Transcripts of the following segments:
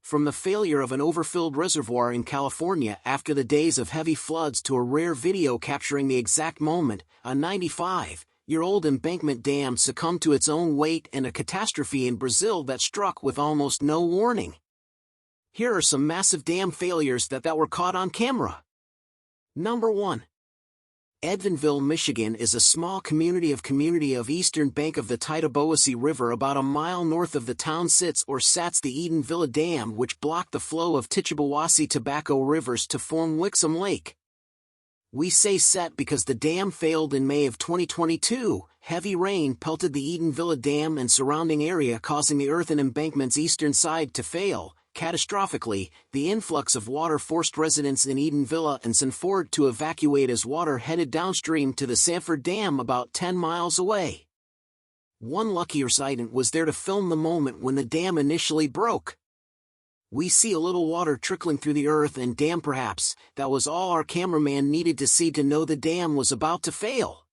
From the failure of an overfilled reservoir in California after the days of heavy floods to a rare video capturing the exact moment, a 95-year-old embankment dam succumbed to its own weight, and a catastrophe in Brazil that struck with almost no warning. Here are some massive dam failures that were caught on camera. Number 1. Edvinville, Michigan is a small community of eastern bank of the Tittabawassee River. About a mile north of the town sits the Edenville Dam, which blocked the flow of Tittabawassee-Tobacco rivers to form Wixom Lake. We say set because the dam failed in May of 2022. Heavy rain pelted the Edenville Dam and surrounding area, causing the earthen embankment's eastern side to fail. Catastrophically, the influx of water forced residents in Edenville and Sanford to evacuate as water headed downstream to the Sanford Dam about 10 miles away. One lucky resident was there to film the moment when the dam initially broke. We see a little water trickling through the earth and dam. Perhaps that was all our cameraman needed to see to know the dam was about to fail.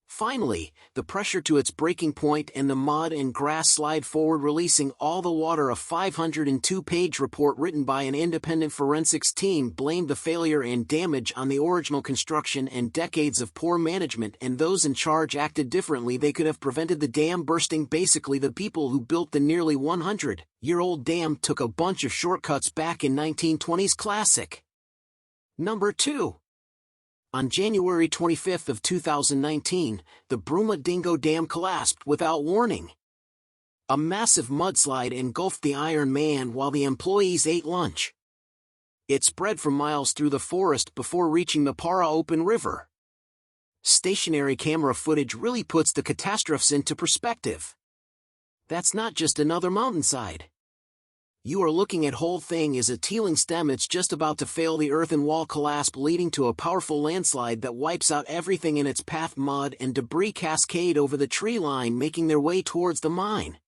Finally, the pressure to its breaking point and the mud and grass slide forward, releasing all the water. A 502-page report written by an independent forensics team blamed the failure and damage on the original construction and decades of poor management, and those in charge acted differently. They could have prevented the dam bursting. Basically, the people who built the nearly 100-year-old dam took a bunch of shortcuts back in 1920s. Classic. Number 2. On January 25 of 2019, the Brumadinho Dam collapsed without warning. A massive mudslide engulfed the Iron Man while the employees ate lunch. It spread for miles through the forest before reaching the Para Open River. Stationary camera footage really puts the catastrophes into perspective. That's not just another mountainside. You are looking at whole thing is a teeling stem. It's just about to fail. The earthen wall collapse, leading to a powerful landslide that wipes out everything in its path. Mud and debris cascade over the tree line, making their way towards the mine.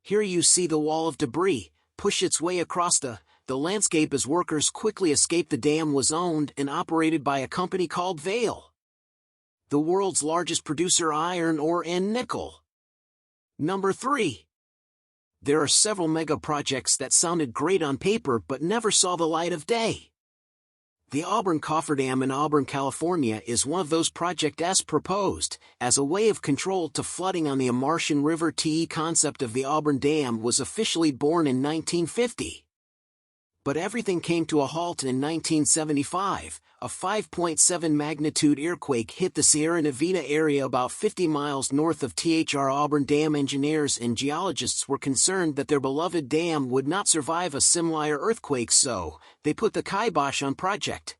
Here you see the wall of debris push its way across the landscape as workers quickly escape. The dam was owned and operated by a company called Vale, the world's largest producer iron ore and nickel. Number 3. There are several mega projects that sounded great on paper but never saw the light of day. The Auburn Cofferdam in Auburn, California is one of those projects proposed as a way of control to flooding on the Martian River. The concept of the Auburn Dam was officially born in 1950. But everything came to a halt in 1975. A 5.7 magnitude earthquake hit the Sierra Nevada area about 50 miles north of Auburn Dam. Engineers and geologists were concerned that their beloved dam would not survive a similar earthquake, so they put the kibosh on project.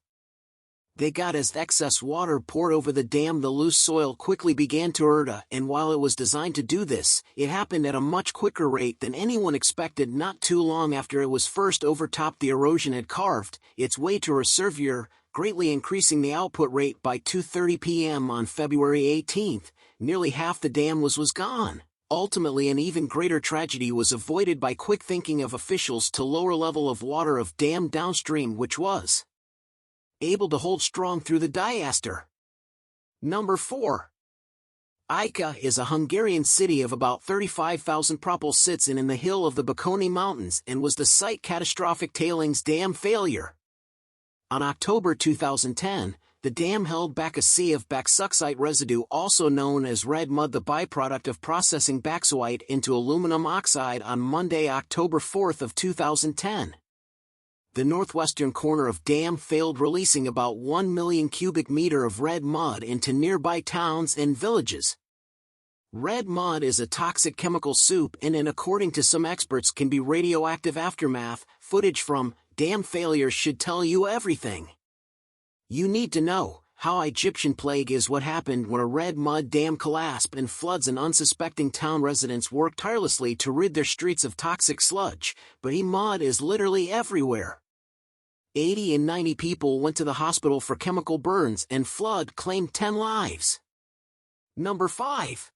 They got as excess water poured over the dam, the loose soil quickly began to erode, and while it was designed to do this, it happened at a much quicker rate than anyone expected. Not too long after it was first overtopped, the erosion had carved its way to a reservoir, greatly increasing the output rate. By 2:30 p.m. on February 18, nearly half the dam was gone. Ultimately, an even greater tragedy was avoided by quick thinking of officials to lower level of water of dam downstream, which was able to hold strong through the disaster. Number 4. Ica is a Hungarian city of about 35,000 people. Sits in the hill of the Bakony Mountains and was the site catastrophic tailings dam failure. On October 2010, the dam held back a sea of bauxite residue, also known as red mud, the byproduct of processing bauxite into aluminum oxide. On Monday, October 4 of 2010. The northwestern corner of dam failed, releasing about 1 million cubic meter of red mud into nearby towns and villages. Red mud is a toxic chemical soup and according to some experts can be radioactive. Aftermath footage from dam failures should tell you everything you need to know. How Egyptian plague is what happened when a red mud dam collapsed and floods an unsuspecting town. Residents work tirelessly to rid their streets of toxic sludge, but mud is literally everywhere. 80 and 90 people went to the hospital for chemical burns, and flood claimed 10 lives. Number 5.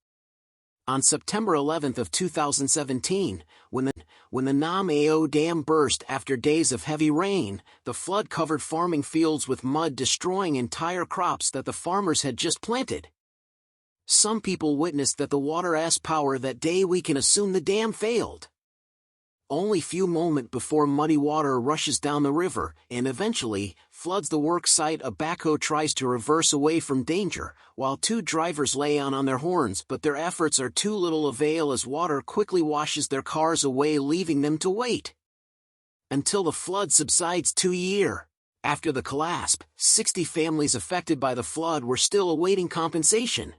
On September 11 of 2017, when the Nam Ao Dam burst after days of heavy rain, the flood covered farming fields with mud, destroying entire crops that the farmers had just planted. Some people witnessed that the water's power that day. We can assume the dam failed. only few moments before muddy water rushes down the river and eventually floods the work site. A backhoe tries to reverse away from danger, while two drivers lay on their horns, but their efforts are too little avail as water quickly washes their cars away, leaving them to wait until the flood subsides. 2 years after the collapse, 60 families affected by the flood were still awaiting compensation.